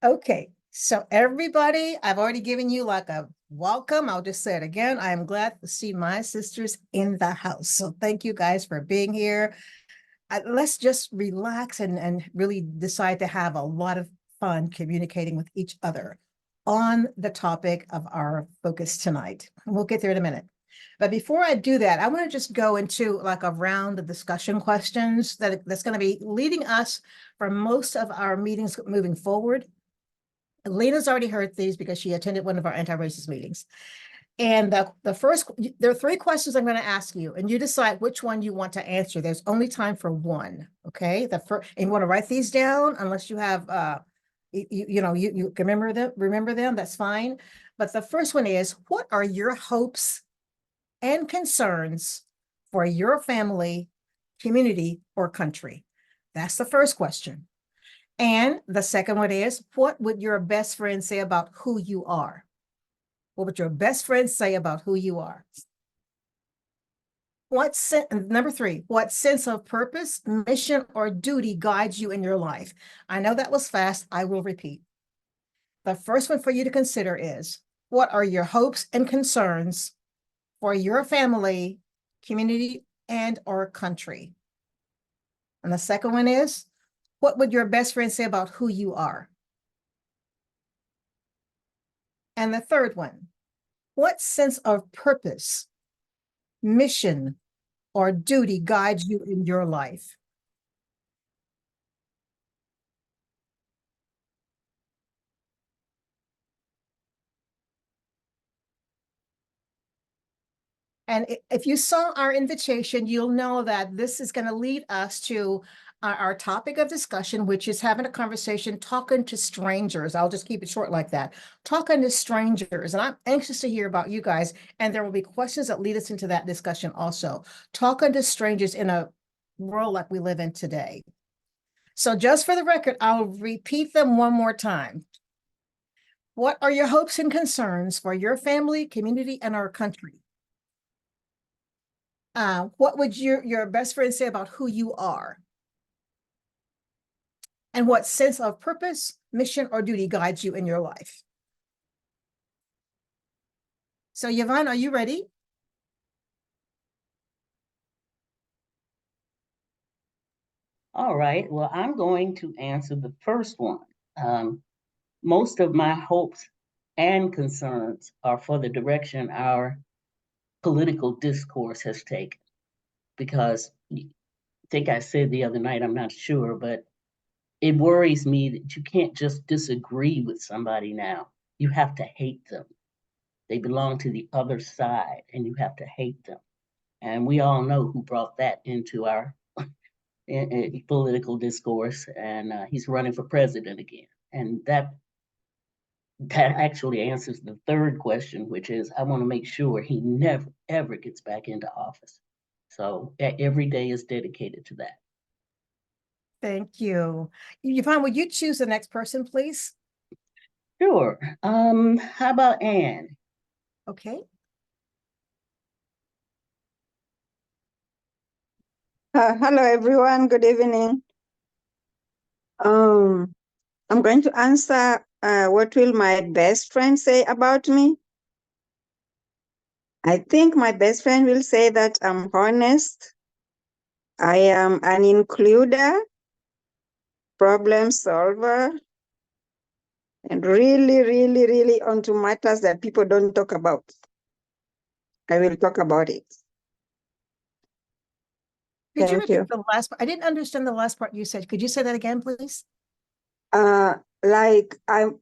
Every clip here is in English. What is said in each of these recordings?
Okay, so everybody, I've already given you like a welcome. I'll just say it again. I am glad to see my sisters in the house. So thank you guys for being here. Let's just relax and really decide to have a lot of fun communicating with each other on the topic of our focus tonight. We'll get there in a minute. But before I do that, I want to just go into like a round of discussion questions that's going to be leading us for most of our meetings moving forward. Lena's already heard these because she attended one of our anti-racist meetings. And the first, there are three questions I'm going to ask you, and you decide which one you want to answer. There's only time for one. Okay. The first, and you want to write these down unless you have, you can remember them. That's fine. But the first one is, what are your hopes and concerns for your family, community, or country? That's the first question. And the second one is, what would your best friend say about who you are? What would your best friend say about who you are? Number three, what sense of purpose, mission, or duty guides you in your life? I know that was fast. I will repeat. The first one for you to consider is, what are your hopes and concerns for your family, community, and or country? And the second one is, what would your best friend say about who you are? And the third one, what sense of purpose, mission, or duty guides you in your life? And if you saw our invitation, you'll know that this is going to lead us to our topic of discussion, which is having a conversation, talking to strangers. I'll just keep it short like that. Talking to strangers. And I'm anxious to hear about you guys. And there will be questions that lead us into that discussion also. Talking to strangers in a world like we live in today. So just for the record, I'll repeat them one more time. What are your hopes and concerns for your family, community, and our country? What would your best friend say about who you are? And what sense of purpose, mission, or duty guides you in your life? So, Yvonne, are you ready? All right. Well, I'm going to answer the first one. Most of my hopes and concerns are for the direction our political discourse has taken. Because I think I said the other night, I'm not sure, but it worries me that you can't just disagree with somebody now. You have to hate them. They belong to the other side, and you have to hate them. And we all know who brought that into our political discourse, and he's running for president again. And that actually answers the third question, which is I want to make sure he never ever gets back into office. So every day is dedicated to that. Thank you. Yvonne, would you choose the next person, please? Sure. How about Anne? Okay. Hello, everyone. Good evening. I'm going to answer what will my best friend say about me? I think my best friend will say that I'm honest. I am an includer, problem solver, and really, really, really onto matters that people don't talk about. I will talk about it. Could you Thank repeat you. the last part? I didn't understand the last part you said. Could you say that again, please? Like I'm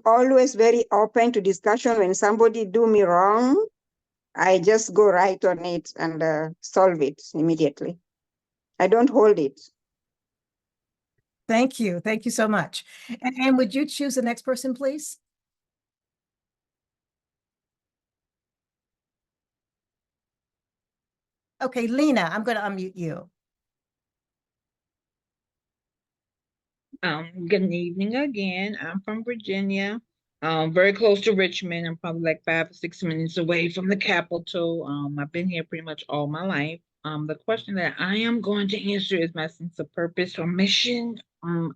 always very open to discussion. When somebody do me wrong, I just go right on it and solve it immediately. I don't hold it. Thank you. Thank you so much. And would you choose the next person, please? Okay, Lena, I'm going to unmute you. Good evening again. I'm from Virginia, very close to Richmond. I'm probably like 5 or 6 minutes away from the capital. I've been here pretty much all my life. The question that I am going to answer is my sense of purpose or mission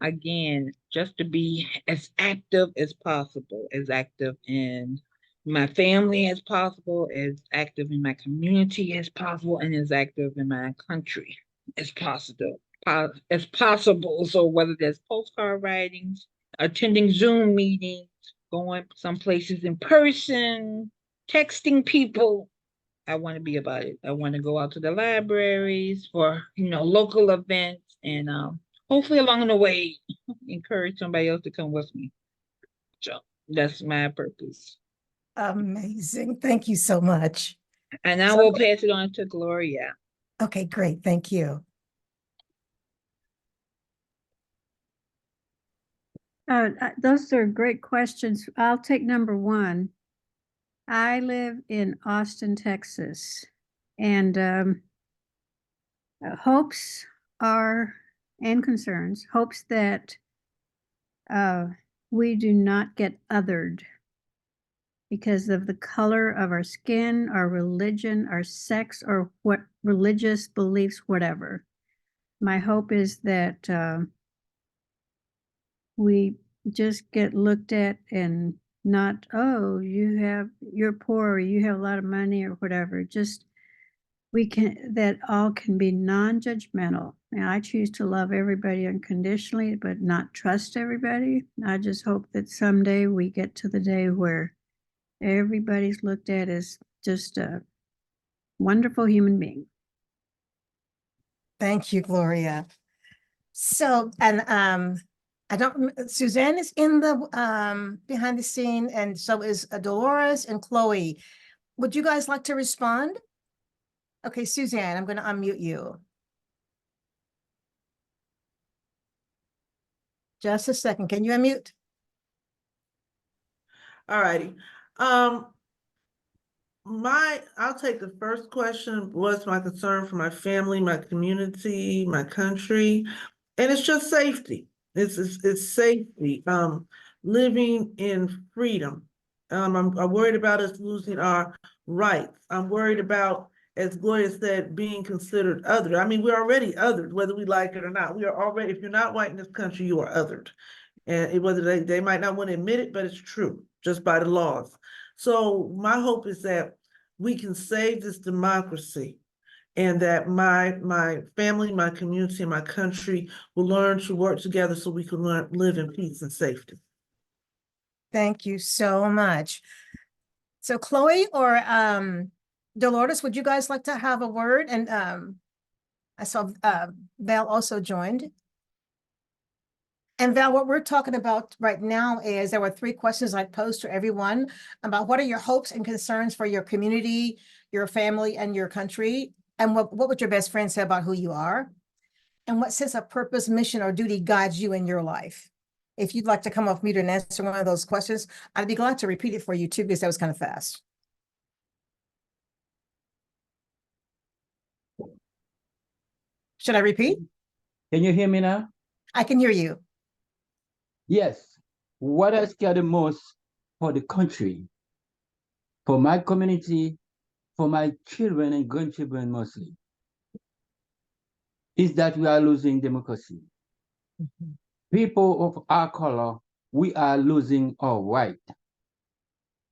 again, just to be as active as possible, as active in my family as possible, as active in my community as possible, and as active in my country as possible. As possible. So whether that's postcard writings, attending Zoom meetings, going some places in person, texting people, I want to be about it. I want to go out to the libraries for, local events and hopefully along the way encourage somebody else to come with me. So that's my purpose. Amazing. Thank you so much. And I So- will pass it on to Gloria. Okay, great. Thank you. Those are great questions. I'll take number one. I live in Austin, Texas, and hopes are, and concerns, hopes that we do not get othered because of the color of our skin, our religion, our sex, or what religious beliefs, whatever. My hope is that we just get looked at and not, oh, you're poor, or you have a lot of money or whatever. Just that all can be non-judgmental. And I choose to love everybody unconditionally, but not trust everybody. I just hope that someday we get to the day where everybody's looked at as just a wonderful human being. Thank you, Gloria. So, and Suzanne is in the behind the scene, and so is Dolores and Chloe. Would you guys like to respond? Okay, Suzanne, I'm going to unmute you. Just a second. Can you unmute? All righty. I'll take the first question. What's my concern for my family, my community, my country? And it's just safety. It's safety. Living in freedom. I'm worried about us losing our rights. I'm worried about, as Gloria said, being considered othered. I mean, we're already othered, whether we like it or not. We are already, if you're not white in this country, you are othered. And whether they might not want to admit it, but it's true, just by the laws. So my hope is that we can save this democracy, and that my family, my community, and my country will learn to work together so we can live in peace and safety. Thank you so much. So Chloe or Dolores, would you guys like to have a word? And I saw Val also joined. And Val, what we're talking about right now is there were 3 questions I posed to everyone about what are your hopes and concerns for your community, your family, and your country? And what would your best friend say about who you are? And what sense of purpose, mission, or duty guides you in your life? If you'd like to come off mute and answer one of those questions, I'd be glad to repeat it for you too, because that was kind of fast. Should I repeat? Can you hear me now? I can hear you. Yes. What I care the most for the country, for my community, for my children and grandchildren mostly, is that we are losing democracy. Mm-hmm. People of our color, we are losing our right.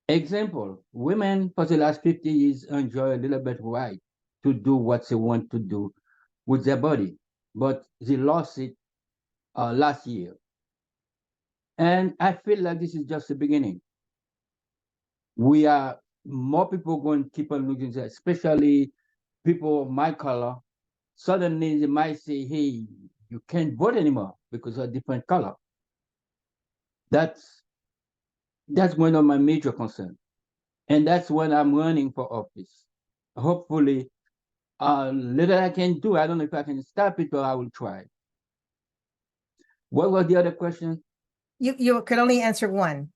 Example, women for the last 50 years enjoy a little bit right to do what they want to do with their body, but they lost it last year. And I feel like this is just the beginning. We are more people going to keep on looking at, especially people of my color. Suddenly they might say, hey, you can't vote anymore because of a different color. That's one of my major concerns. And that's when I'm running for office. Hopefully, little I can do. I don't know if I can stop it, but I will try. What was the other question? You could only answer one.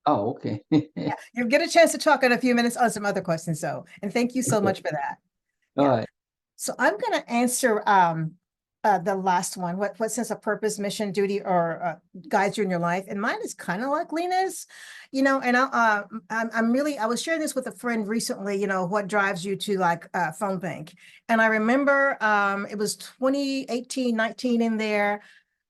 Oh, okay. Yeah, you'll get a chance to talk in a few minutes on some other questions, though. And thank you so much for that. All Yeah. right. So I'm going to answer the last one. What sense of purpose, mission, duty, or guides you in your life? And mine is kind of like Lena's, and I was sharing this with a friend recently. What drives you to like phone bank? And I remember it was 2018, 19 in there.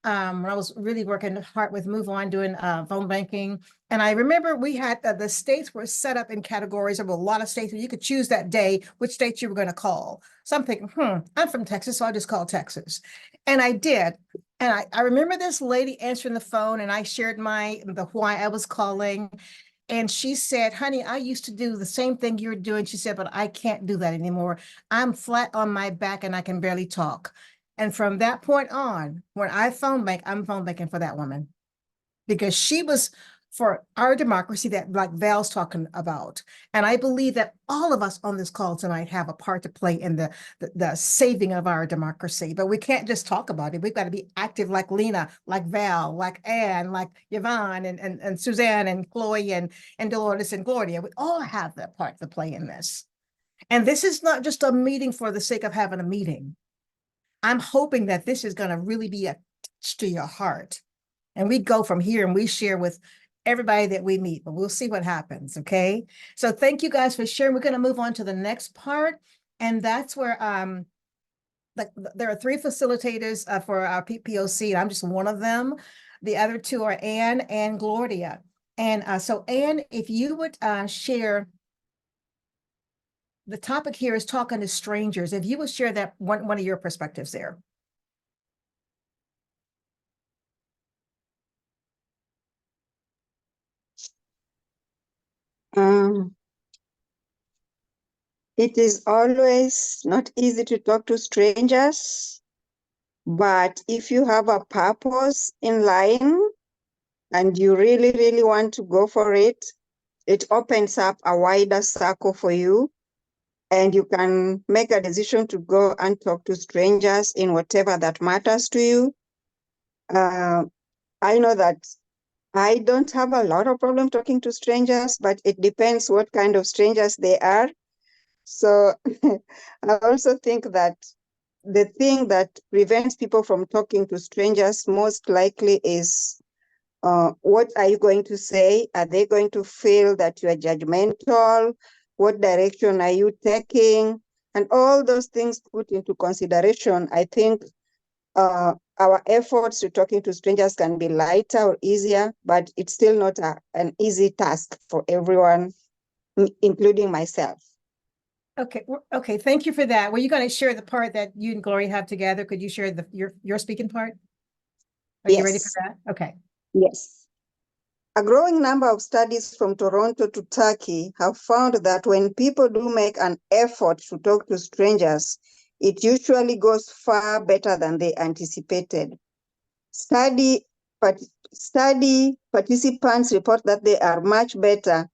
when I was really working hard with MoveOn doing phone banking. And I remember we had the states were set up in categories. There were a lot of states where you could choose that day which state you were going to call. So I'm thinking, I'm from Texas, so I'll just call Texas. And I did. And I remember this lady answering the phone, and I shared the why I was calling. And she said, honey, I used to do the same thing you're doing. She said, but I can't do that anymore. I'm flat on my back and I can barely talk. And from that point on, when I phone bank, I'm phone banking for that woman because she was for our democracy that like Val's talking about. And I believe that all of us on this call tonight have a part to play in the saving of our democracy. But we can't just talk about it. We've got to be active like Lena, like Val, like Ann, like Yvonne and Suzanne and Chloe and Dolores and Gloria. We all have that part to play in this. And this is not just a meeting for the sake of having a meeting. I'm hoping that this is going to really be a touch to your heart. And we go from here and we share with everybody that we meet, but we'll see what happens. Okay. So thank you guys for sharing. We're going to move on to the next part. And that's where there are 3 facilitators for our PPOC. And I'm just one of them. The other 2 are Ann and Gloria. And so Ann, if you would share, the topic here is talking to strangers. If you would share that one of your perspectives there. It is always not easy to talk to strangers, but if you have a purpose in line and you really, really want to go for it, it opens up a wider circle for you, and you can make a decision to go and talk to strangers in whatever that matters to you. I know that I don't have a lot of problem talking to strangers, but it depends what kind of strangers they are. So I also think that the thing that prevents people from talking to strangers most likely is what are you going to say? Are they going to feel that you are judgmental? What direction are you taking? And all those things put into consideration, I think our efforts to talking to strangers can be lighter or easier, but it's still not an easy task for everyone, including myself. Okay. Okay. Thank you for that. Were you going to share the part that you and Gloria have together? Could you share your speaking part? Are you ready for Yes. that? Okay. Yes. A growing number of studies from Toronto to Turkey have found that when people do make an effort to talk to strangers, it usually goes far better than they anticipated. Study participants report that they are much better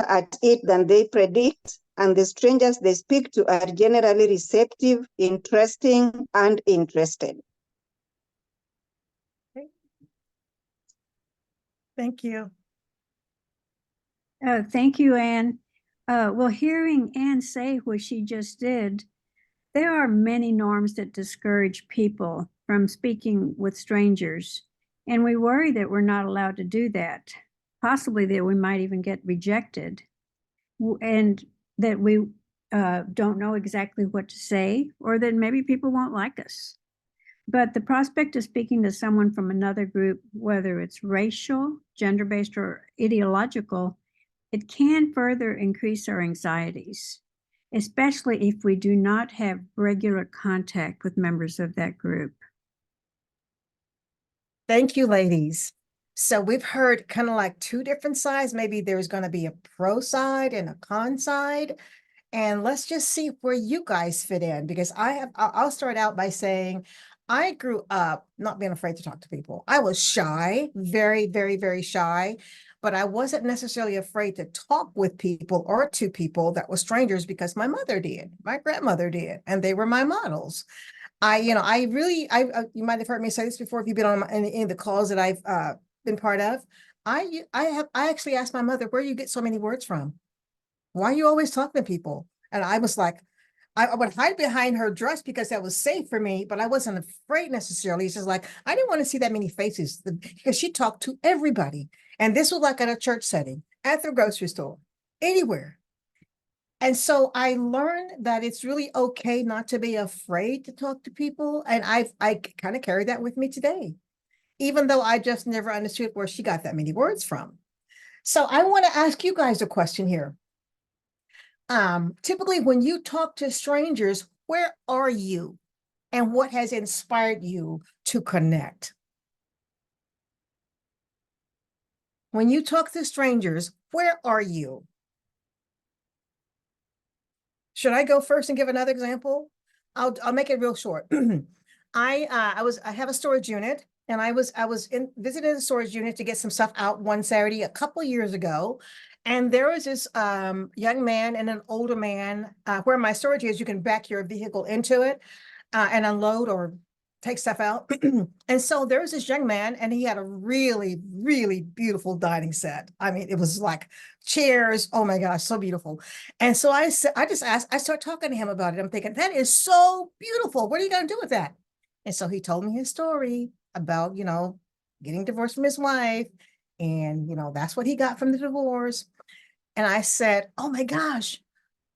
at it than they predict, and the strangers they speak to are generally receptive, interesting, and interested. Thank you. Thank you, Anne. Well, hearing Anne say what she just did, there are many norms that discourage people from speaking with strangers, and we worry that we're not allowed to do that, possibly that we might even get rejected, and that we don't know exactly what to say, or that maybe people won't like us. But the prospect of speaking to someone from another group, whether it's racial, gender-based, or ideological, it can further increase our anxieties, especially if we do not have regular contact with members of that group. Thank you, ladies. So we've heard kind of like 2 different sides. Maybe there's going to be a pro side and a con side. And let's just see where you guys fit in, because I'll start out by saying I grew up not being afraid to talk to people. I was shy, very, very, very shy, but I wasn't necessarily afraid to talk with people or to people that were strangers because my mother did, my grandmother did, and they were my models. You might have heard me say this before if you've been on any of the calls that I've been part of. I actually asked my mother, where you get so many words from? Why are you always talking to people? And I was like, I would hide behind her dress because that was safe for me, but I wasn't afraid necessarily. It's just like, I didn't want to see that many faces because she talked to everybody. And this was like at a church setting, at the grocery store, anywhere. And so I learned that it's really okay not to be afraid to talk to people. And I kind of carry that with me today, even though I just never understood where she got that many words from. So I want to ask you guys a question here. Typically when you talk to strangers, where are you? And what has inspired you to connect? When you talk to strangers, where are you? Should I go first and give another example? I'll make it real short. I have a storage unit, and I was visiting the storage unit to get some stuff out one Saturday a couple years ago. And there was this young man and an older man, where my storage is, you can back your vehicle into it and unload or take stuff out. And so there was this young man, and he had a really, really beautiful dining set. I mean, it was like chairs. Oh my gosh, so beautiful. And so I said, I just asked, I started talking to him about it. I'm thinking, that is so beautiful. What are you going to do with that? And so he told me his story about, getting divorced from his wife. And, that's what he got from the divorce. And I said, oh my gosh,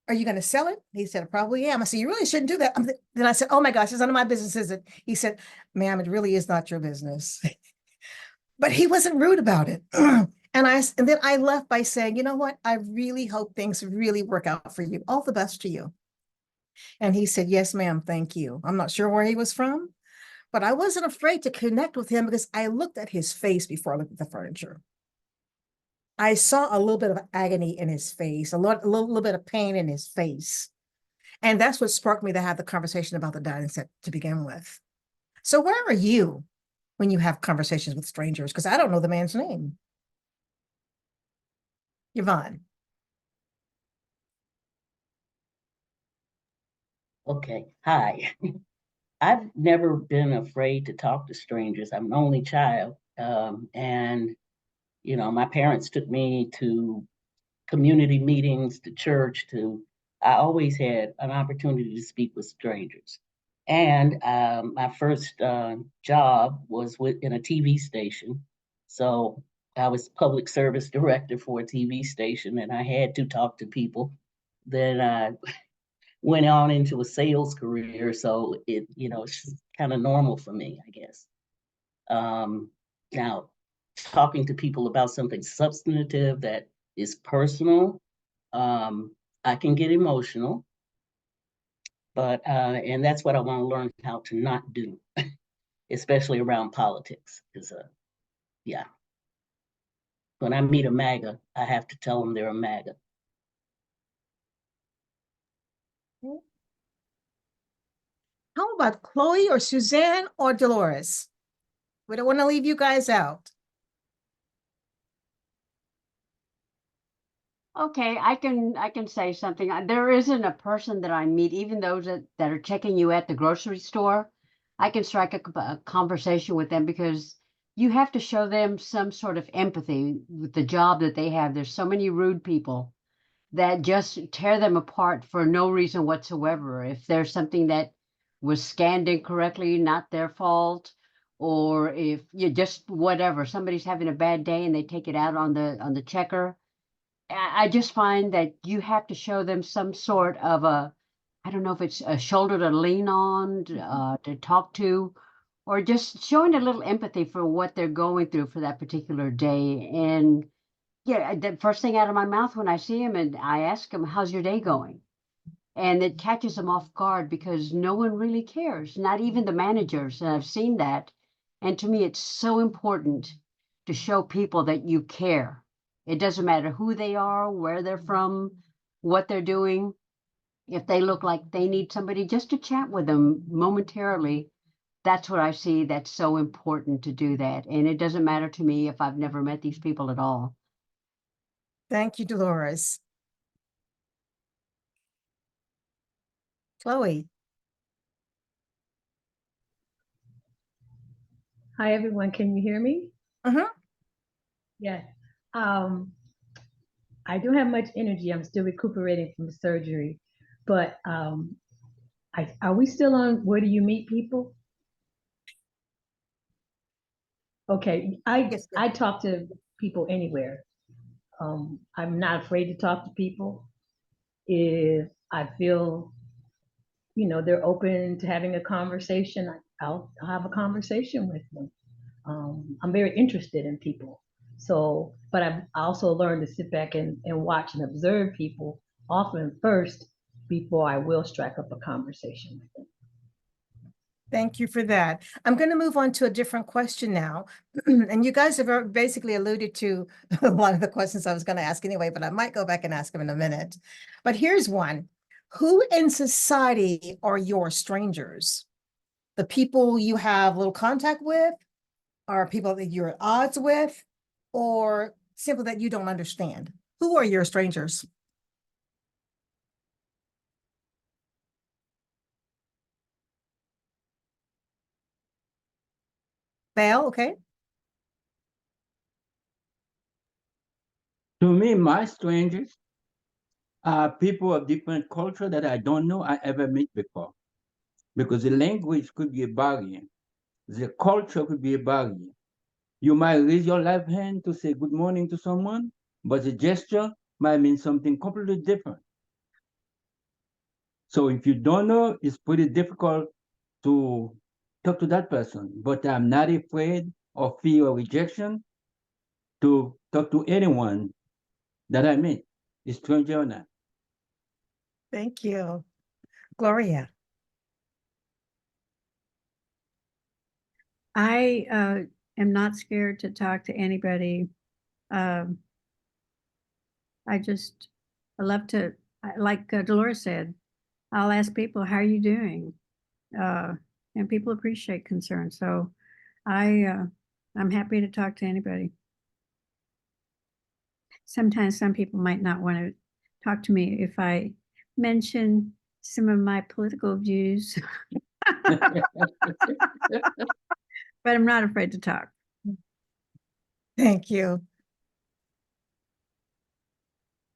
are you going to sell it? He said, I probably am. I said, you really shouldn't do that. Then I said, oh my gosh, it's none of my business, is it? He said, ma'am, it really is not your business. But he wasn't rude about it. And then I left by saying, you know what? I really hope things really work out for you. All the best to you. And he said, yes, ma'am, thank you. I'm not sure where he was from, but I wasn't afraid to connect with him because I looked at his face before I looked at the furniture. I saw a little bit of agony in his face, a little bit of pain in his face. And that's what sparked me to have the conversation about the dining set to begin with. So where are you when you have conversations with strangers? Because I don't know the man's name. Yvonne. Okay, hi. I've never been afraid to talk to strangers. I'm an only child. And, my parents took me to community meetings, to church, I always had an opportunity to speak with strangers. And my first job was in a TV station. So I was public service director for a TV station, and I had to talk to people. Then I went on into a sales career. So it's kind of normal for me, I guess. Now, talking to people about something substantive that is personal, I can get emotional, but and that's what I want to learn how to not do, especially around politics. Because yeah, when I meet a MAGA, I have to tell them they're a MAGA. How about Chloe or Suzanne or Dolores? We don't want to leave you guys out. Okay, I can say something. There isn't a person that I meet, even those that are checking you at the grocery store. I can strike a conversation with them because you have to show them some sort of empathy with the job that they have. There's so many rude people that just tear them apart for no reason whatsoever. If there's something that was scanned incorrectly, not their fault, or if you just whatever, somebody's having a bad day and they take it out on the checker. I just find that you have to show them some sort of I don't know if it's a shoulder to lean on, to talk to, or just showing a little empathy for what they're going through for that particular day. And yeah, the first thing out of my mouth when I see him, and I ask him, how's your day going? And it catches them off guard because no one really cares, not even the managers. And I've seen that. And to me, it's so important to show people that you care. It doesn't matter who they are, where they're from, what they're doing. If they look like they need somebody just to chat with them momentarily, that's what I see. That's so important to do that. And it doesn't matter to me if I've never met these people at all. Thank you, Dolores. Chloe. Hi, everyone. Can you hear me? Mhm. Yes. I don't have much energy. I'm still recuperating from surgery, but are we still on Where Do You Meet People? Okay, Yes, I talk to people anywhere. I'm not afraid to talk to people. If I feel, they're open to having a conversation, I'll have a conversation with them. I'm very interested in people. So, but I've also learned to sit back and watch and observe people often first before I will strike up a conversation with them. Thank you for that. I'm going to move on to a different question now. And you guys have basically alluded to a lot of the questions I was going to ask anyway, but I might go back and ask them in a minute. But here's one. Who in society are your strangers? The people you have little contact with, or people that you're at odds with, or simply that you don't understand? Who are your strangers? Val, okay. To me, my strangers are people of different culture that I don't know I ever meet before. Because the language could be a barrier. The culture could be a barrier. You might raise your left hand to say good morning to someone, but the gesture might mean something completely different. So if you don't know, it's pretty difficult to talk to that person. But I'm not afraid of fear or rejection to talk to anyone that I meet, a stranger or not. Thank you. Gloria. I am not scared to talk to anybody. Um, I love to, like Dolores said, I'll ask people, how are you doing? And people appreciate concern. So I'm happy to talk to anybody. Sometimes some people might not want to talk to me if I mention some of my political views, but I'm not afraid to talk. Thank you.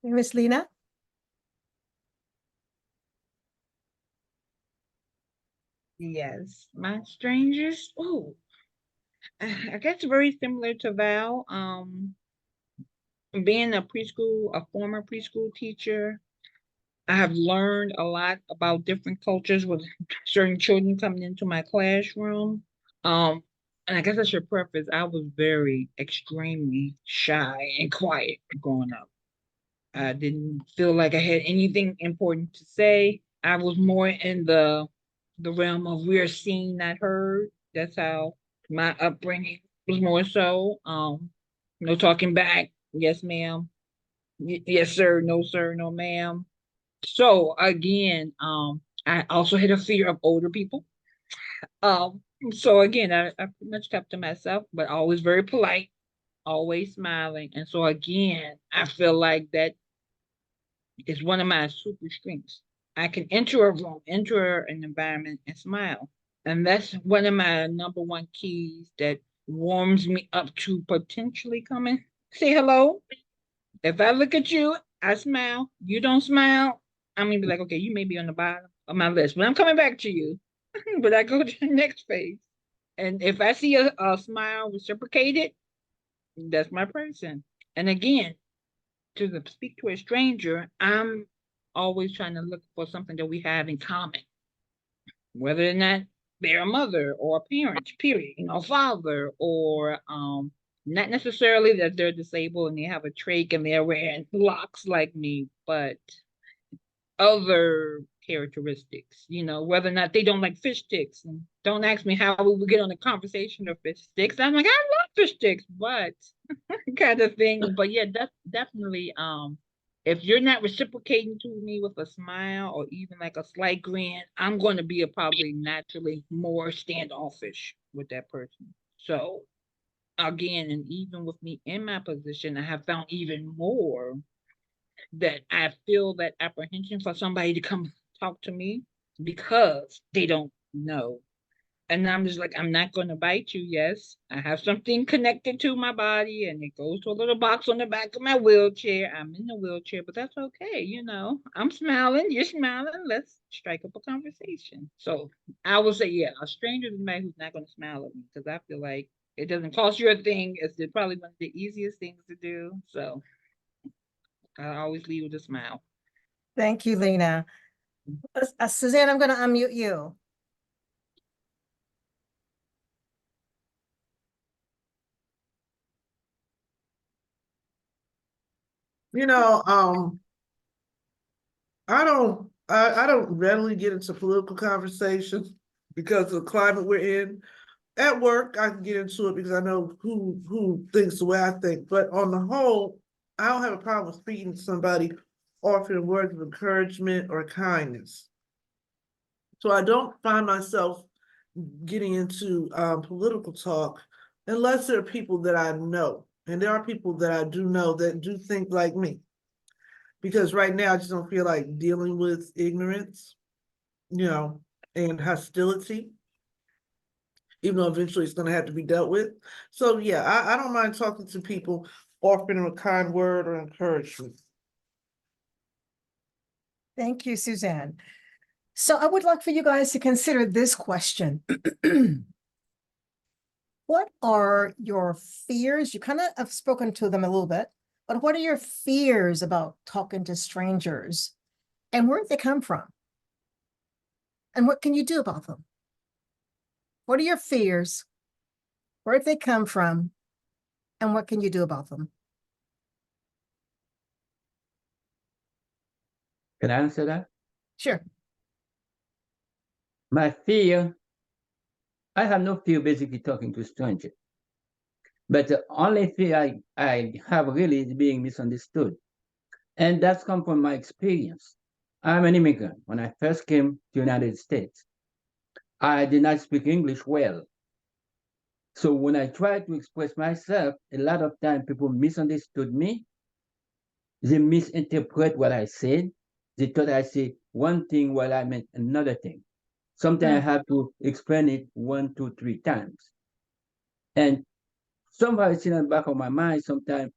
Miss Lena? Yes, my strangers. Oh, I guess very similar to Val. Being a former preschool teacher, I have learned a lot about different cultures with certain children coming into my classroom. Um, and I guess I should preface, I was very extremely shy and quiet growing up. I didn't feel like I had anything important to say. I was more in the realm of we're seen, not heard. That's how my upbringing was more so. No talking back. Yes, ma'am. Yes, sir. No, sir. No, ma'am. So again, I also had a fear of older people. Um, so again, I pretty much kept to myself, but always very polite, always smiling. And so again, I feel like that is one of my super strengths. I can enter a room, enter an environment, and smile. And that's one of my number one keys that warms me up to potentially coming. Say hello. If I look at you, I smile. You don't smile. I'm gonna be like, okay, you may be on the bottom of my list, but I'm coming back to you. But I go to the next phase. And if I see a smile reciprocated, that's my person. And again, speak to a stranger, I'm always trying to look for something that we have in common, whether or not they're a mother or a parent, period, father, or not necessarily that they're disabled and they have a trach and they're wearing locks like me, but other characteristics, whether or not they don't like fish sticks. And don't ask me how we would get on a conversation of fish sticks. I'm like, I love fish sticks, but kind of thing. But yeah, that's definitely if you're not reciprocating to me with a smile or even like a slight grin, I'm going to be probably naturally more standoffish with that person. So again, and even with me in my position, I have found even more that I feel that apprehension for somebody to come talk to me because they don't know. And I'm just like, I'm not going to bite you. Yes, I have something connected to my body and it goes to a little box on the back of my wheelchair. I'm in the wheelchair, but that's okay. I'm smiling. You're smiling. Let's strike up a conversation. So I would say, yeah, a stranger is somebody who's not going to smile at me because I feel like it doesn't cost you a thing. It's probably one of the easiest things to do. So I always leave with a smile. Thank you, Lena. Suzanne, I'm going to unmute you. You know, I don't readily get into political conversations because of the climate we're in. At work, I can get into it because I know who thinks the way I think. But on the whole, I don't have a problem with speaking to somebody, offering words of encouragement or kindness. So I don't find myself getting into political talk unless there are people that I know. And there are people that I do know that do think like me. Because right now I just don't feel like dealing with ignorance, and hostility, even though eventually it's going to have to be dealt with. So yeah, I don't mind talking to people, offering them a kind word or encouragement. Thank you, Suzanne. So I would like for you guys to consider this question. What are your fears? You kind of have spoken to them a little bit, but what are your fears about talking to strangers? And where did they come from? And what can you do about them? What are your fears? Where did they come from? And what can you do about them? Can I answer that? Sure. My fear, I have no fear basically talking to strangers. But the only fear I have really is being misunderstood. And that's come from my experience. I'm an immigrant. When I first came to the United States, I did not speak English well. So when I tried to express myself, a lot of time people misunderstood me. They misinterpret what I said. They thought I said one thing while I meant another thing. Sometimes I have to explain it 1, 2, 3 times. And somehow it's in the back of my mind sometimes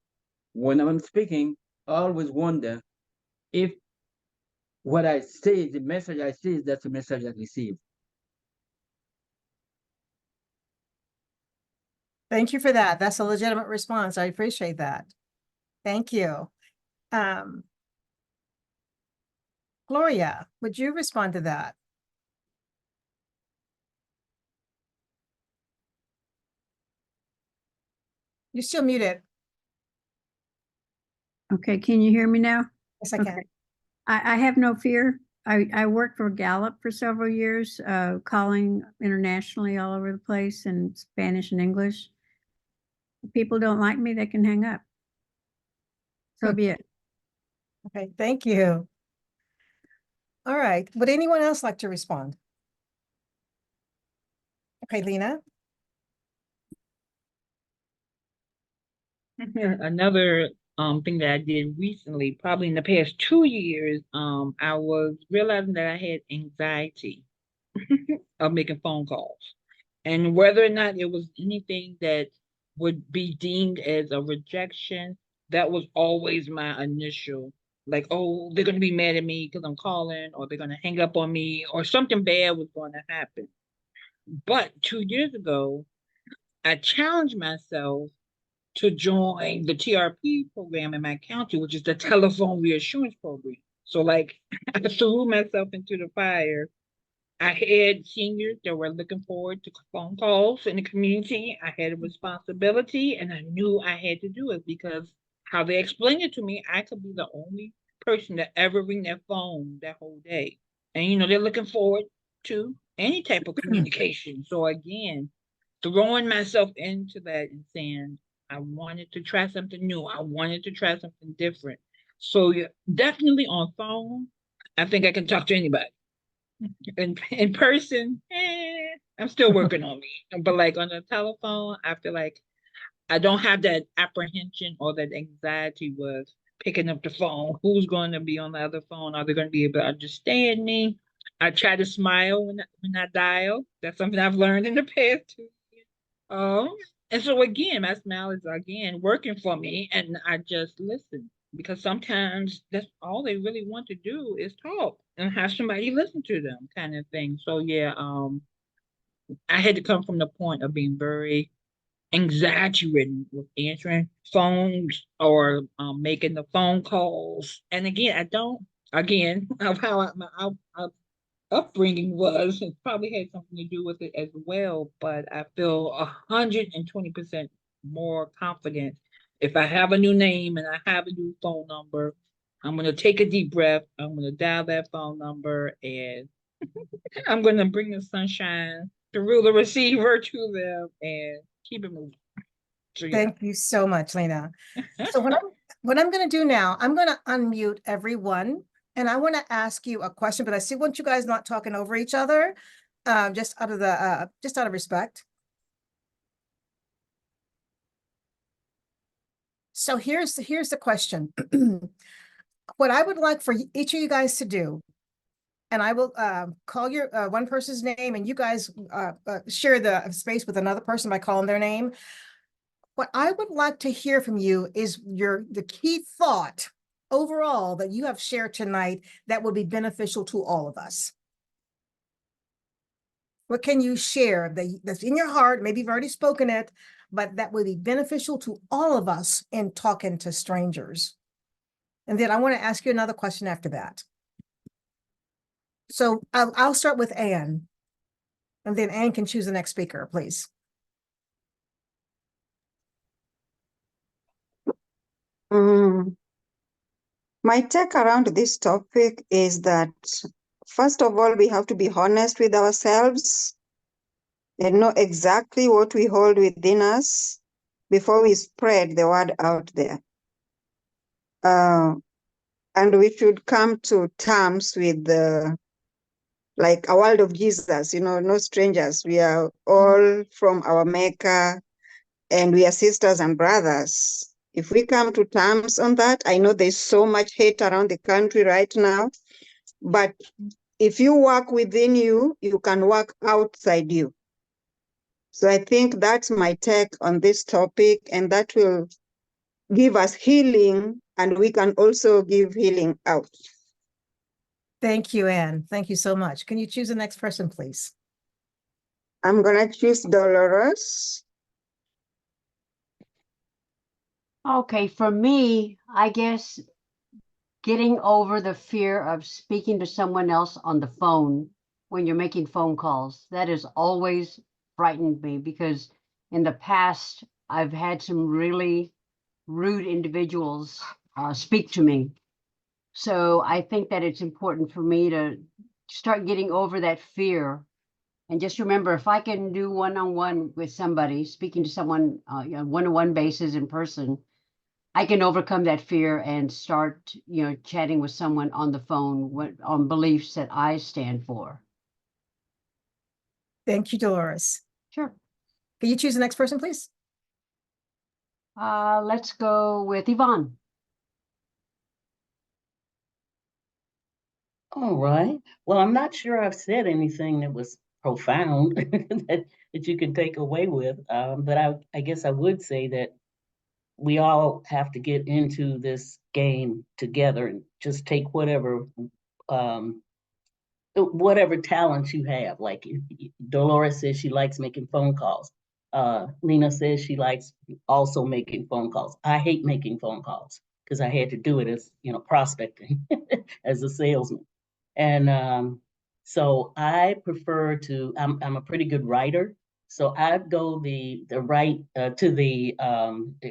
when I'm speaking, I always wonder if what I say, the message I say, that's the message I receive. Thank you for that. That's a legitimate response. I appreciate that. Thank you. Gloria, would you respond to that? You're still muted. Okay, can you hear me now? Yes, I can. Okay. I have no fear. I worked for Gallup for several years, calling internationally all over the place in Spanish and English. If people don't like me, they can hang up. So be it. Okay, thank you. All right, would anyone else like to respond? Okay, Lena? Another thing that I did recently, probably in the past 2 years, I was realizing that I had anxiety of making phone calls. And whether or not it was anything that would be deemed as a rejection, that was always my initial, like, oh, they're going to be mad at me because I'm calling, or they're going to hang up on me, or something bad was going to happen. But 2 years ago, I challenged myself to join the TRP program in my county, which is the telephone reassurance program. So, like, I threw myself into the fire. I had seniors that were looking forward to phone calls in the community. I had a responsibility, and I knew I had to do it because how they explained it to me, I could be the only person that ever ring their phone that whole day. And, they're looking forward to any type of communication. So, again, throwing myself into that and saying, I wanted to try something new. I wanted to try something different. So, yeah, definitely on phone, I think I can talk to anybody. In person, I'm still working on me. But like on the telephone, I feel like I don't have that apprehension or that anxiety with picking up the phone. Who's going to be on the other phone? Are they going to be able to understand me? I try to smile when I dial. That's something I've learned in the past 2 years. And so again, my smile is again working for me, and I just listen because sometimes that's all they really want to do is talk and have somebody listen to them, kind of thing. So yeah, I had to come from the point of being very exaggerating with answering phones or making the phone calls. And again, I don't again, of how my upbringing was. It probably had something to do with it as well, but I feel 120% more confident if I have a new name and I have a new phone number. I'm gonna take a deep breath. I'm gonna dial that phone number, and I'm gonna bring the sunshine through the receiver to them and keep it moving. So yeah. Thank you so much, Lena. So what I'm going to do now, I'm going to unmute everyone, and I want to ask you a question, but I still want you guys not talking over each other, just out of respect. So here's the question. What I would like for each of you guys to do, and I will call your one person's name, and you guys share the space with another person by calling their name. What I would like to hear from you is the key thought overall that you have shared tonight that will be beneficial to all of us. What can you share that's in your heart? Maybe you've already spoken it, but that will be beneficial to all of us in talking to strangers. And then I want to ask you another question after that. So I'll start with Anne, and then Anne can choose the next speaker, please. My take around this topic is that, first of all, we have to be honest with ourselves and know exactly what we hold within us before we spread the word out there. And we should come to terms with like a world of Jesus, no strangers. We are all from our Maker, and we are sisters and brothers. If we come to terms on that, I know there's so much hate around the country right now, but if you work within you, you can work outside you. So I think that's my take on this topic, and that will give us healing, and we can also give healing out. Thank you, Anne. Thank you so much. Can you choose the next person, please? I'm gonna choose Dolores. Okay, for me, I guess getting over the fear of speaking to someone else on the phone when you're making phone calls. That has always frightened me because in the past, I've had some really rude individuals speak to me. So I think that it's important for me to start getting over that fear. And just remember, if I can do one-on-one with somebody, speaking to someone one-on-one basis in person, I can overcome that fear and start, chatting with someone on the phone on beliefs that I stand for. Thank you, Dolores. Sure. Can you choose the next person, please? Let's go with Yvonne. All right. Well, I'm not sure I've said anything that was profound that you can take away with, but I guess I would say that we all have to get into this game together and just take um, whatever talents you have. Like Dolores says she likes making phone calls. Lena says she likes also making phone calls. I hate making phone calls because I had to do it as prospecting as a salesman. And so I prefer to. I'm a pretty good writer, so I'd go the right to the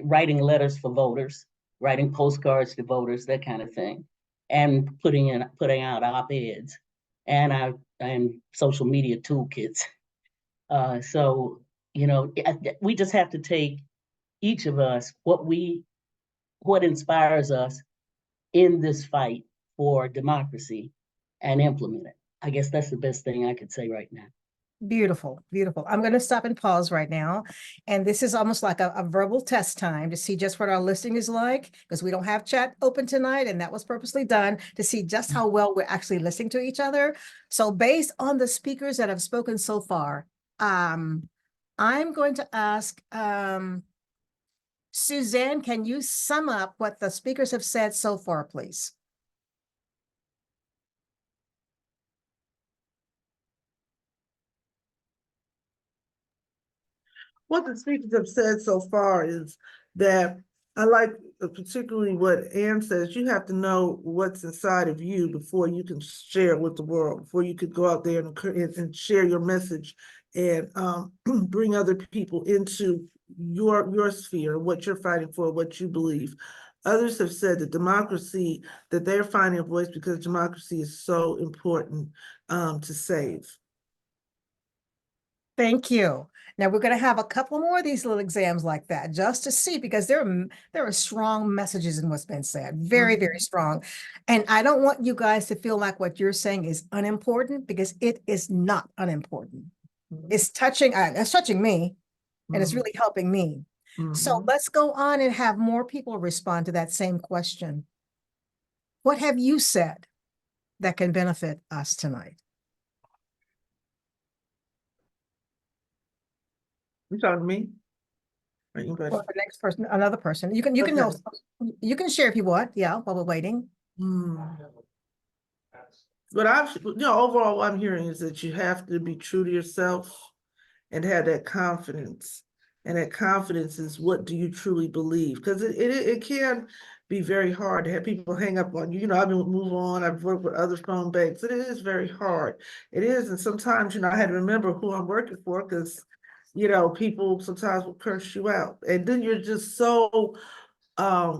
writing letters for voters, writing postcards to voters, that kind of thing, and putting out op-eds, and social media toolkits. So we just have to take each of us what inspires us in this fight for democracy and implement it. I guess that's the best thing I could say right now. Beautiful, beautiful. I'm going to stop and pause right now. And this is almost like a verbal test time to see just what our listening is like, because we don't have chat open tonight, and that was purposely done to see just how well we're actually listening to each other. So based on the speakers that have spoken so far, I'm going to ask Suzanne, can you sum up what the speakers have said so far, please? What the speakers have said so far is that I like particularly what Ann says, you have to know what's inside of you before you can share it with the world, before you could go out there and share your message and bring other people into your sphere, what you're fighting for, what you believe. Others have said that democracy, that they're finding a voice because democracy is so important to save. Thank you. Now we're going to have a couple more of these little exams like that just to see, because there are strong messages in what's been said, very, very strong. And I don't want you guys to feel like what you're saying is unimportant, because it is not unimportant. It's touching me, and it's really helping me. So let's go on and have more people respond to that same question. What have you said that can benefit us tonight? You talking to me? Or anybody? Or the next person, another person. You can Okay. also, you can share if you want, yeah, while we're waiting. But overall, what I'm hearing is that you have to be true to yourself and have that confidence. And that confidence is, what do you truly believe? Because it can be very hard to have people hang up on you. You know, I've been with MoveOn, I've worked with other phone banks. It is very hard. It is, and sometimes, I had to remember who I'm working for, because, people sometimes will curse you out. And then you're just so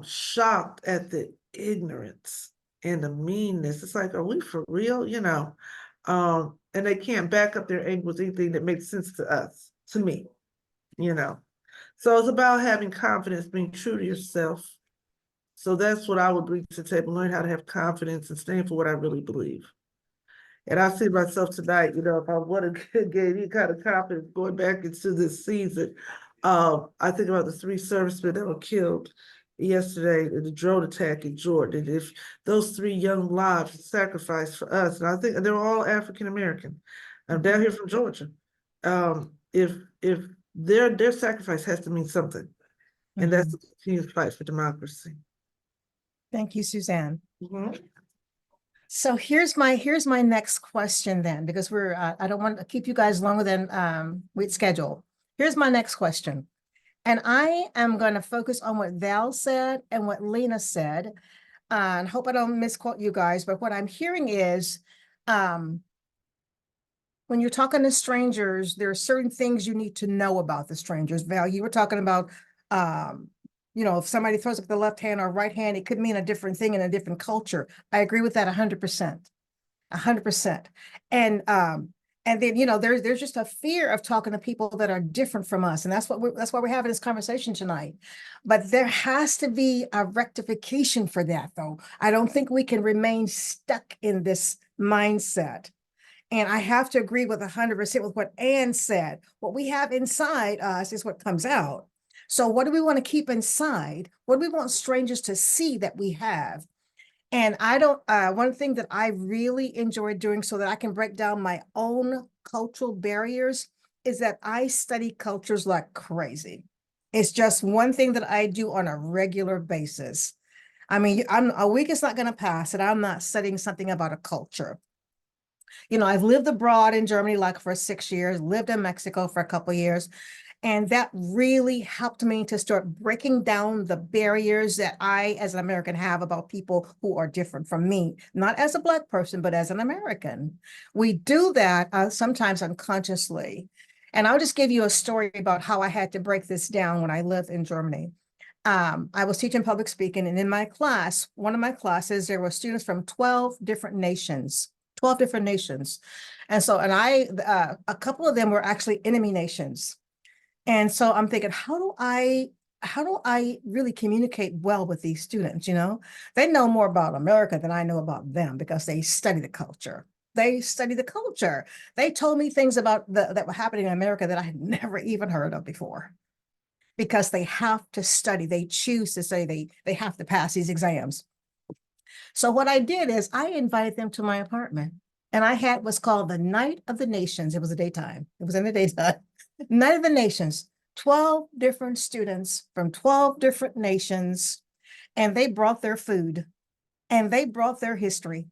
shocked at the ignorance and the meanness. It's like, are we for real? And they can't back up their anger with anything that makes sense to us, to me. So it's about having confidence, being true to yourself. So that's what I would bring to the table: learn how to have confidence and stand for what I really believe. And I see myself tonight, if I want to gain any kind of confidence going back into this season, I think about the 3 servicemen that were killed yesterday in the drone attack in Jordan. And if those 3 young lives were sacrificed for us, and I think they're all African American. I'm down here from Georgia. If their sacrifice has to mean something, and that's the continued fight for democracy. Thank you, Suzanne. So here's my next question then, because I don't want to keep you guys longer than we'd scheduled. Here's my next question. And I am going to focus on what Val said and what Lena said. And hope I don't misquote you guys, but what I'm hearing is, when you're talking to strangers, there are certain things you need to know about the strangers. Val, you were talking about, if somebody throws up the left hand or right hand, it could mean a different thing in a different culture. I agree with that 100%, 100%. And then, there's just a fear of talking to people that are different from us. And that's why we're having this conversation tonight. But there has to be a rectification for that, though. I don't think we can remain stuck in this mindset. And I have to agree with 100% with what Ann said. What we have inside us is what comes out. So what do we want to keep inside? What do we want strangers to see that we have? And one thing that I really enjoy doing so that I can break down my own cultural barriers is that I study cultures like crazy. It's just one thing that I do on a regular basis. I mean, a week is not going to pass and I'm not studying something about a culture. I've lived abroad in Germany for 6 years, lived in Mexico for a couple of years. And that really helped me to start breaking down the barriers that I, as an American, have about people who are different from me, not as a Black person, but as an American. We do that sometimes unconsciously. And I'll just give you a story about how I had to break this down when I lived in Germany. I was teaching public speaking, and in my class, one of my classes, there were students from 12 different nations. 12 different nations. And a couple of them were actually enemy nations. And so I'm thinking, how do I really communicate well with these students? They know more about America than I know about them because they study the culture. They study the culture. They told me things about that were happening in America that I had never even heard of before, because they have to study. They choose to study. They have to pass these exams. So what I did is I invited them to my apartment, and I had what's called the Night of the Nations. It was a daytime. It was in the daytime. Night of the Nations, 12 different students from 12 different nations, and they brought their food and they brought their history.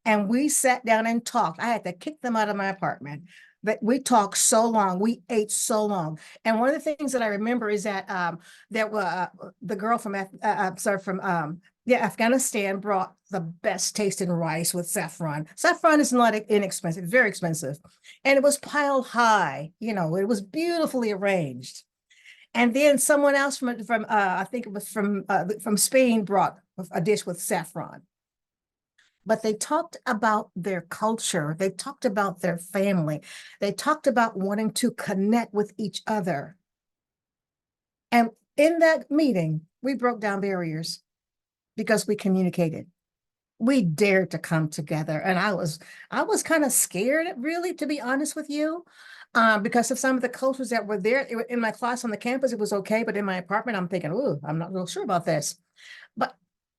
And we sat down and talked. I had to kick them out of my apartment. That we talked so long, we ate so long. And one of the things that I remember is that the girl from Afghanistan brought the best tasting rice with saffron. Saffron is not inexpensive, very expensive. And it was piled high, you know, it was beautifully arranged. And then someone else from I think it was from Spain brought a dish with saffron. But they talked about their culture. They talked about their family. They talked about wanting to connect with each other. And in that meeting, we broke down barriers because we communicated. We dared to come together. And I was kind of scared, really, to be honest with you, because of some of the cultures that were there. In my class on the campus, it was okay. But in my apartment, I'm thinking, oh, I'm not real sure about this. But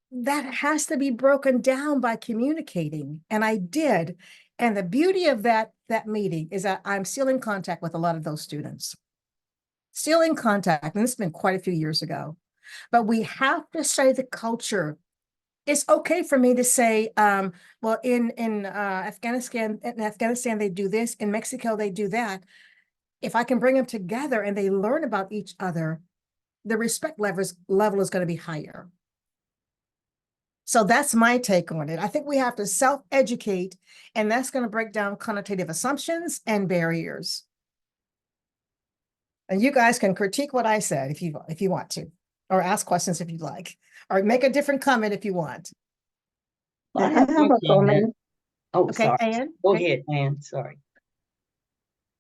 that has to be broken down by communicating. And I did. And the beauty of that meeting is that I'm still in contact with a lot of those students. Still in contact. And it's been quite a few years ago. But we have to study the culture. It's okay for me to say, well, in Afghanistan, they do this. In Mexico, they do that. If I can bring them together and they learn about each other, the respect level is going to be higher. So that's my take on it. I think we have to self-educate, and that's going to break down connotative assumptions and barriers. And you guys can critique what I said if you want to, or ask questions if you'd like, or make a different comment if you want. Well, I I have have one a comment. comment. Oh, Okay, sorry. Anne? Go Okay. ahead, Anne. Sorry.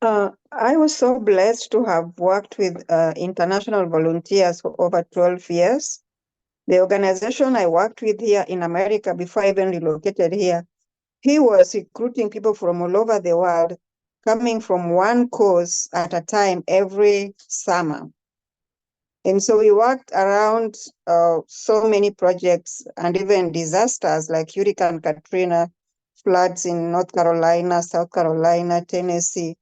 I was so blessed to have worked with international volunteers for over 12 years. The organization I worked with here in America before I even relocated here, he was recruiting people from all over the world, coming from one course at a time every summer. And so we worked around so many projects and even disasters like Hurricane Katrina, floods in North Carolina, South Carolina, Tennessee.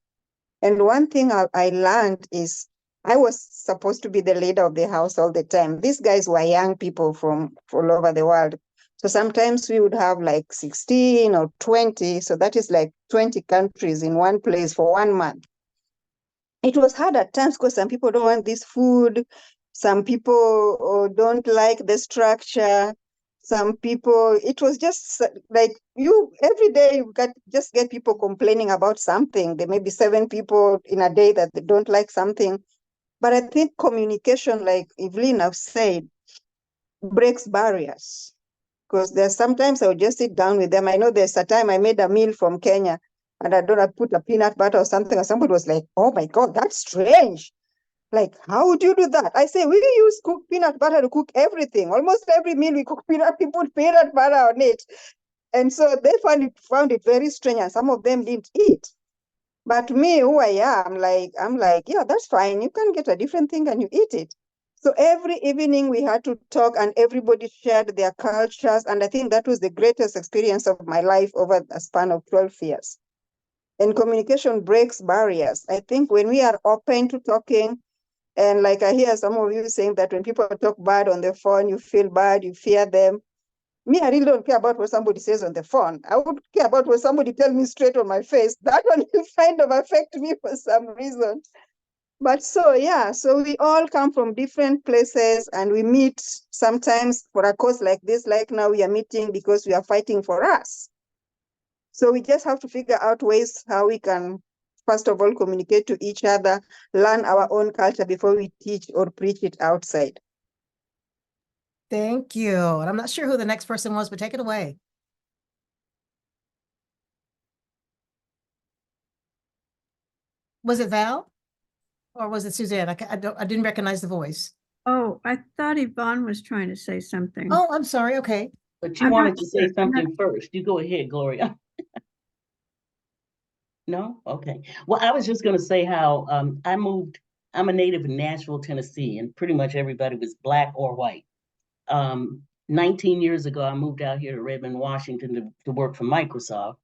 And one thing I learned is I was supposed to be the leader of the house all the time. These guys were young people from all over the world. So sometimes we would have like 16 or 20. So that is like 20 countries in one place for 1 month. It was hard at times because some people don't want this food. Some people don't like the structure. Some people, it was just like every day you just get people complaining about something. There may be 7 people in a day that they don't like something. But I think communication, like Evelyn have said, breaks barriers. Because there's sometimes I would just sit down with them. I know there's a time I made a meal from Kenya and I put a peanut butter or something, and somebody was like, oh my God, that's strange. Like, how would you do that? I say, we use cooked peanut butter to cook everything. Almost every meal we cook we put peanut butter on it. And so they found it very strange, and some of them didn't eat. But me, who I am, I'm like, yeah, that's fine. You can get a different thing and you eat it. So every evening we had to talk and everybody shared their cultures. And I think that was the greatest experience of my life over a span of 12 years. And communication breaks barriers. I think when we are open to talking, and like I hear some of you saying that when people talk bad on the phone, you feel bad, you fear them. Me, I really don't care about what somebody says on the phone. I would care about what somebody tells me straight on my face. That one will kind of affect me for some reason. But so, yeah, so we all come from different places and we meet sometimes for a cause like this, like now we are meeting because we are fighting for us. So we just have to figure out ways how we can, first of all, communicate to each other, learn our own culture before we teach or preach it outside. Thank you. And I'm not sure who the next person was, but take it away. Was it Val? Or was it Suzanne? I didn't recognize the voice. Oh, I thought Yvonne was trying to say something. Oh, I'm sorry. Okay. But you I'm wanted not to say sure. something first. You go ahead, Gloria. No? Okay. Well, I was just going to say how I'm a native in Nashville, Tennessee, and pretty much everybody was Black or white. 19 years ago, I moved out here to Redmond, Washington to work for Microsoft.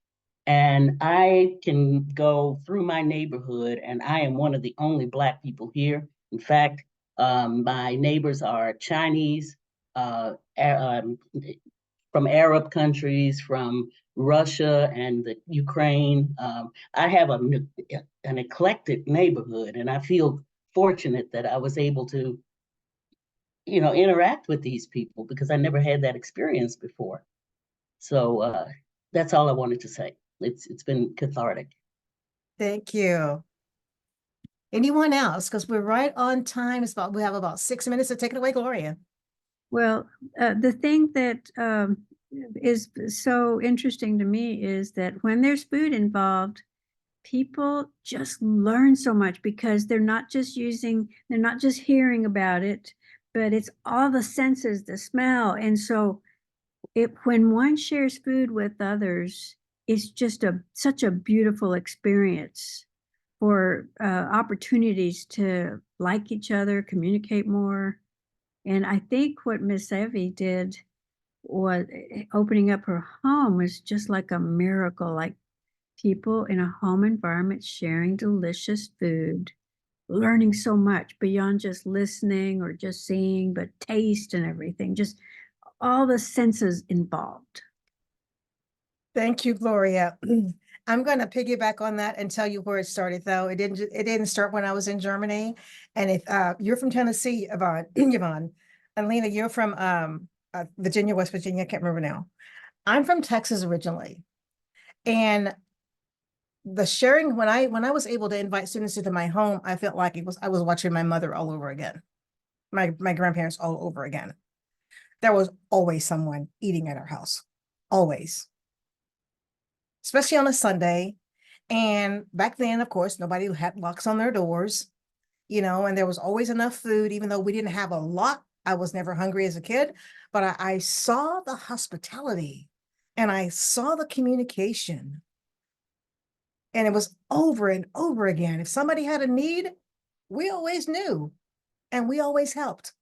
And I can go through my neighborhood, and I am one of the only Black people here. In fact, my neighbors are Chinese, from Arab countries, from Russia and the Ukraine. I have an eclectic neighborhood, and I feel fortunate that I was able to, interact with these people because I never had that experience before. So that's all I wanted to say. It's been cathartic. Thank you. Anyone else? Because we're right on time. We have about 6 minutes to take it away, Gloria. Well, the thing that is so interesting to me is that when there's food involved, people just learn so much because they're not just hearing about it, but it's all the senses, the smell. And so when one shares food with others, it's just such a beautiful experience for opportunities to like each other, communicate more. And I think what Miss Evie did was opening up her home was just like a miracle, like people in a home environment sharing delicious food, learning so much beyond just listening or just seeing, but taste and everything, just all the senses involved. Thank you, Gloria. I'm going to piggyback on that and tell you where it started, though. It didn't start when I was in Germany. And if you're from Tennessee, Yvonne, Yvonne, and Lena, you're from Virginia, West Virginia, I can't remember now. I'm from Texas originally. And the sharing, when I was able to invite students into my home, I felt like I was watching my mother all over again, my grandparents all over again. There was always someone eating at our house, always, especially on a Sunday. And back then, of course, nobody had locks on their doors, and there was always enough food, even though we didn't have a lot. I was never hungry as a kid, but I saw the hospitality and I saw the communication. And it was over and over again. If somebody had a need, we always knew and we always helped,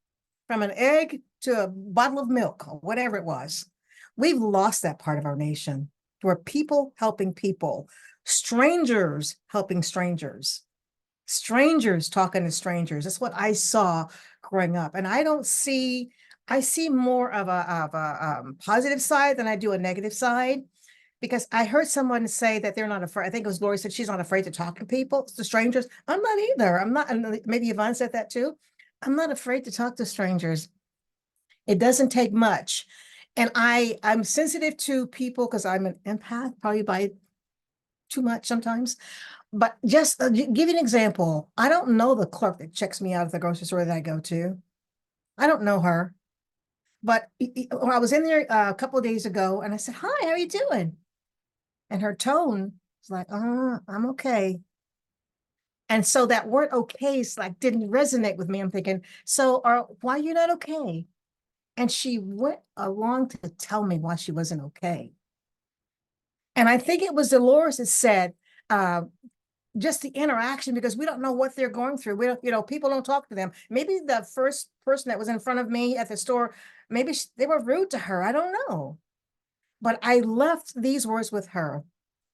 from an egg to a bottle of milk or whatever it was. We've lost that part of our nation where people helping people, strangers helping strangers, strangers talking to strangers. That's what I saw growing up. And I see more of a positive side than I do a negative side. Because I heard someone say that they're not afraid. I think it was Lori said she's not afraid to talk to people, to strangers. I'm not either. I'm not, and maybe Yvonne said that too. I'm not afraid to talk to strangers. It doesn't take much. And I'm sensitive to people because I'm an empath, probably by too much sometimes. But just give you an example. I don't know the clerk that checks me out at the grocery store that I go to. I don't know her. But I was in there a couple of days ago and I said, "Hi, how are you doing?" And her tone was like, I'm okay. And so that word okay is like, didn't resonate with me. I'm thinking, why are you not okay? And she went along to tell me why she wasn't okay. And I think it was Dolores that said, just the interaction, because we don't know what they're going through. We don't, people don't talk to them. Maybe the first person that was in front of me at the store, maybe they were rude to her. I don't know. But I left these words with her.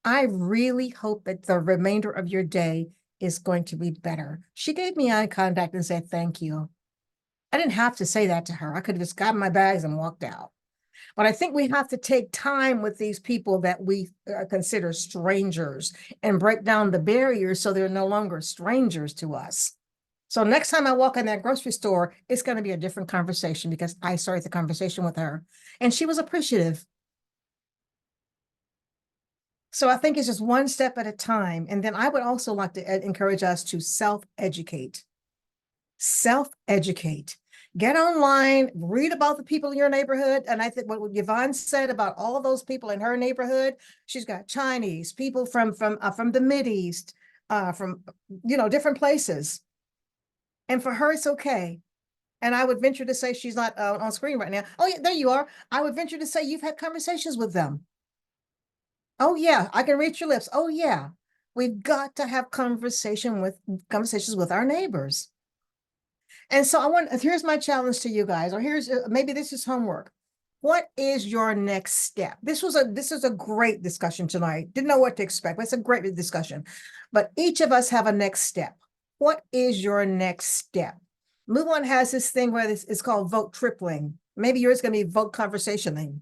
I really hope that the remainder of your day is going to be better. She gave me eye contact and said, thank you. I didn't have to say that to her. I could have just gotten my bags and walked out. But I think we have to take time with these people that we consider strangers and break down the barriers so they're no longer strangers to us. So next time I walk in that grocery store, it's going to be a different conversation because I started the conversation with her and she was appreciative. So I think it's just one step at a time. And then I would also like to encourage us to self-educate. Self-educate. Get online, read about the people in your neighborhood. And I think what Yvonne said about all of those people in her neighborhood, she's got Chinese, people from the Mideast, from, different places. And for her, it's okay. And I would venture to say she's not on screen right now. Oh, yeah, there you are. I would venture to say you've had conversations with them. Oh yeah, I can read your lips. Oh yeah, we've got to have conversations with our neighbors. And so here's my challenge to you guys, or maybe this is homework. What is your next step? This is a great discussion tonight. Didn't know what to expect, but it's a great discussion. But each of us have a next step. What is your next step? MoveOn has this thing where it's called vote tripling. Maybe yours is going to be vote conversationing.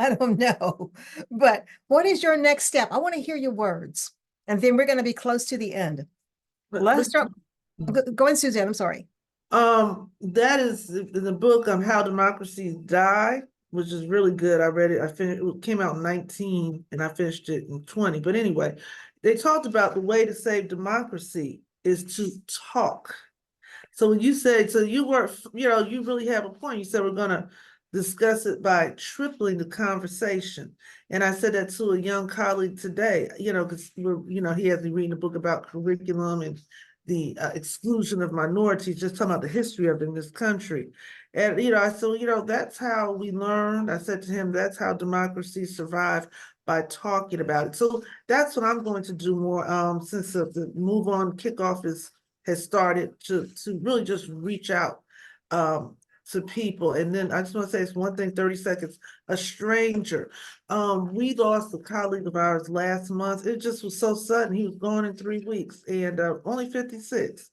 I don't know. But what is your next step? I want to hear your words. And then we're going to be close to the end. Let's start. Go in, Suzanne. I'm sorry. That is in the book How Democracies Die, which is really good. I read it. I finished. It came out in 19, and I finished it in 20. But anyway, they talked about the way to save democracy is to talk. So when you say, so you were, you really have a point. You said we're gonna discuss it by tripling the conversation. And I said that to a young colleague today, because he has me reading a book about curriculum and the exclusion of minorities, just talking about the history of it in this country. And, I said, that's how we learned. I said to him, that's how democracy survived, by talking about it. So that's what I'm going to do more, since the MoveOn kickoff has started to really just reach out to people. And then I just want to say it's one thing, 30 seconds, a stranger. We lost a colleague of ours last month. It just was so sudden. He was gone in 3 weeks, and only 56.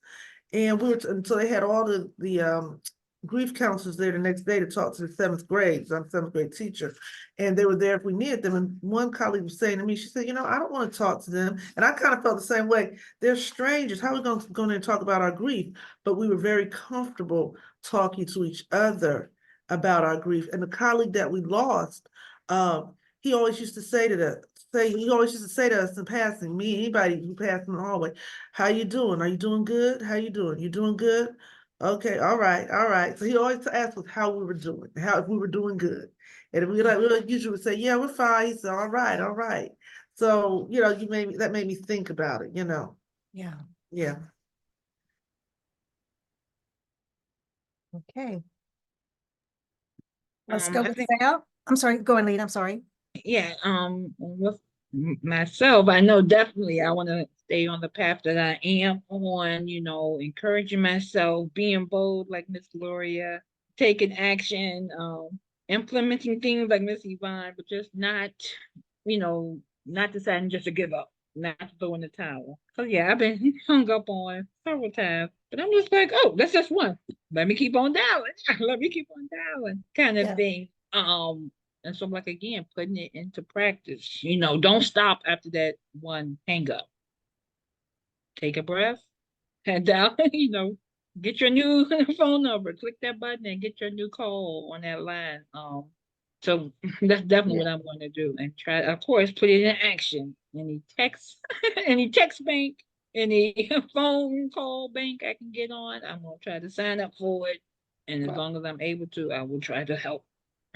And we were until they had all the grief counselors there the next day to talk to the 7th grade. I'm a 7th grade teacher, and they were there if we needed them. And one colleague was saying to me, she said, I don't want to talk to them. And I kind of felt the same way. They're strangers. How are we going to go in and talk about our grief? But we were very comfortable talking to each other about our grief. And the colleague that we lost, he always used to say to us in passing, me, anybody who passed in the hallway, how you doing? Are you doing good? How you doing? You doing good? Okay, all right, all right. So he always asked us how we were doing, if we were doing good. And if we usually would say, yeah, we're fine. He said, all right, all right. So, that made me think about it, Yeah. Yeah. Okay. Let's go I with think, Val. I'm sorry. Go and lead. I'm sorry. yeah, with myself, I know definitely I want to stay on the path that I am on, encouraging myself, being bold like Miss Gloria, taking action, implementing things like Miss Yvonne, but just not, not deciding just to give up, not to throw in the towel. So yeah, I've been hung up on several times, but I'm just like, oh, that's just one. Let me keep on dialing. Let me keep on dialing, kind of Yeah. thing. And so, like, again, putting it into practice, don't stop after that one hang up. Take a breath, head down, get your new phone number, click that button and get your new call on that line. So that's definitely what I'm going to do, and try, of course, put it in action. Any text, any text bank, any phone call bank I can get on, I'm going to try to sign up for it. And as long as I'm able to, I will try to help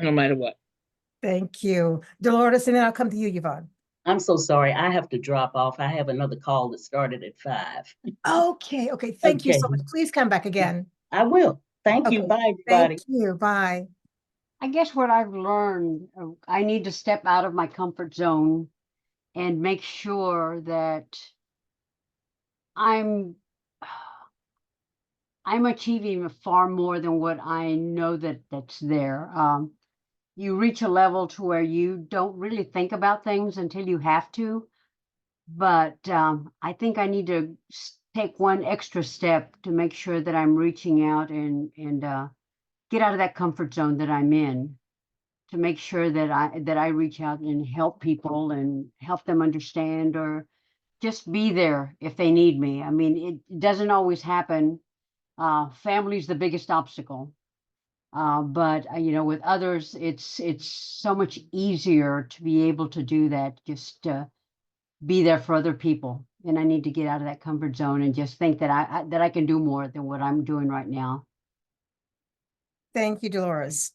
no matter what. Thank you. Dolores, and then I'll come to you, Yvonne. I'm so sorry. I have to drop off. I have another call that started at 5. Okay. Okay. Thank you so much. Please come back again. I will. Thank you. Okay. Bye, everybody. Thank you. Bye. I guess what I've learned, I need to step out of my comfort zone and make sure that I'm achieving far more than what I know that's there. You reach a level to where you don't really think about things until you have to. But I think I need to take one extra step to make sure that I'm reaching out and get out of that comfort zone that I'm in, to make sure that I reach out and help people and help them understand, or just be there if they need me. I mean, it doesn't always happen. Family's the biggest obstacle. But with others, it's so much easier to be able to do that, just be there for other people. And I need to get out of that comfort zone and just think that I can do more than what I'm doing right now. Thank you, Dolores.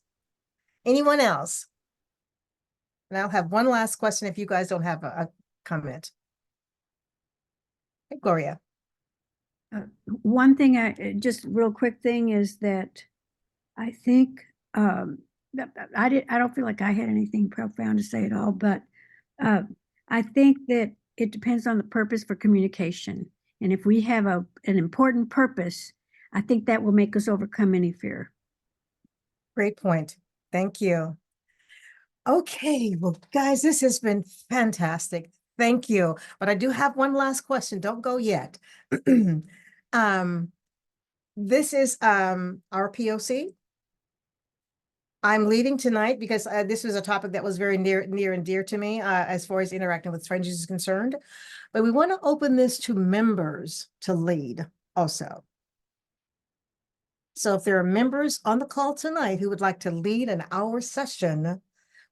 Anyone else? And I'll have one last question if you guys don't have a comment. Hey, Gloria. One thing just real quick thing is that I think I don't feel like I had anything profound to say at all, but I think that it depends on the purpose for communication. And if we have an important purpose, I think that will make us overcome any fear. Great point. Thank you. Okay, well, guys, this has been fantastic. Thank you. But I do have one last question. Don't go yet. This is our POC. I'm leading tonight because this was a topic that was very near and dear to me as far as interacting with strangers is concerned. But we want to open this to members to lead also. So if there are members on the call tonight who would like to lead an hour session,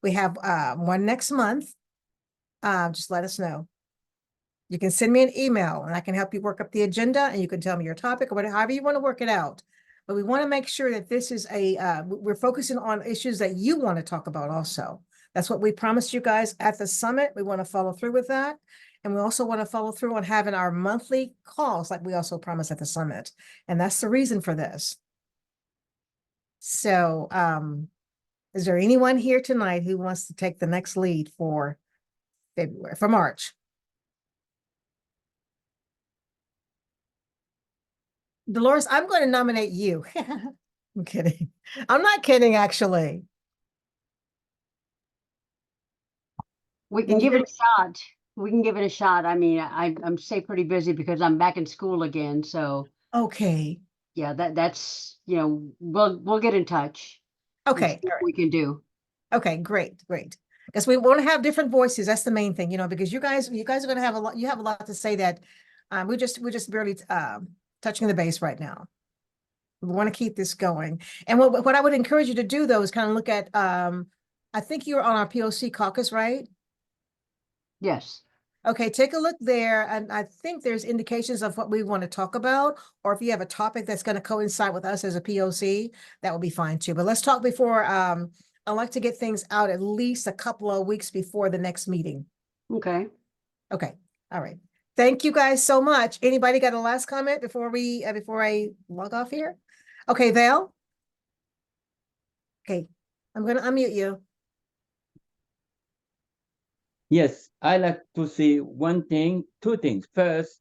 we have one next month. Just let us know. You can send me an email and I can help you work up the agenda and you can tell me your topic or whatever, however you want to work it out. But we want to make sure that this is we're focusing on issues that you want to talk about also. That's what we promised you guys at the summit. We want to follow through with that. And we also want to follow through on having our monthly calls like we also promised at the summit. And that's the reason for this. So is there anyone here tonight who wants to take the next lead for March? Dolores, I'm going to nominate you. I'm kidding. I'm not kidding, actually. We Can can you give hear it a shot. We can give it a shot. I mean, I'm stay pretty busy because I'm back in school again. So Okay. yeah, that's, you know, we'll get in touch and Okay. see what we can do. Okay, great. Because we want to have different voices. That's the main thing, because you guys are going to have you have a lot to say that we're just barely touching the base right now. We want to keep this going. And what I would encourage you to do though is kind of look at I think you're on our POC caucus, right? Yes. Okay, take a look there. And I think there's indications of what we want to talk about, or if you have a topic that's going to coincide with us as a POC, that will be fine too. But let's talk before, I like to get things out at least a couple of weeks before the next meeting. Okay. Okay, all right. Thank you guys so much. Anybody got a last comment before I log off here? Okay, Val? Okay, I'm gonna unmute you. Yes, I like to say two things. First,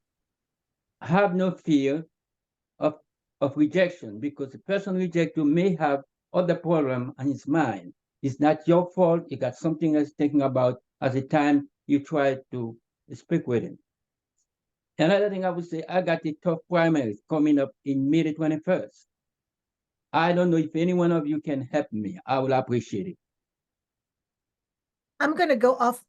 have no fear of, of rejection, because the person reject you may have other problem on his mind. It's not your fault. You got something else thinking about at the time you try to speak with him. Another thing I would say, I got the tough primaries coming up in May the 21st. I don't know if any one of you can help me. I will appreciate it. I'm gonna go off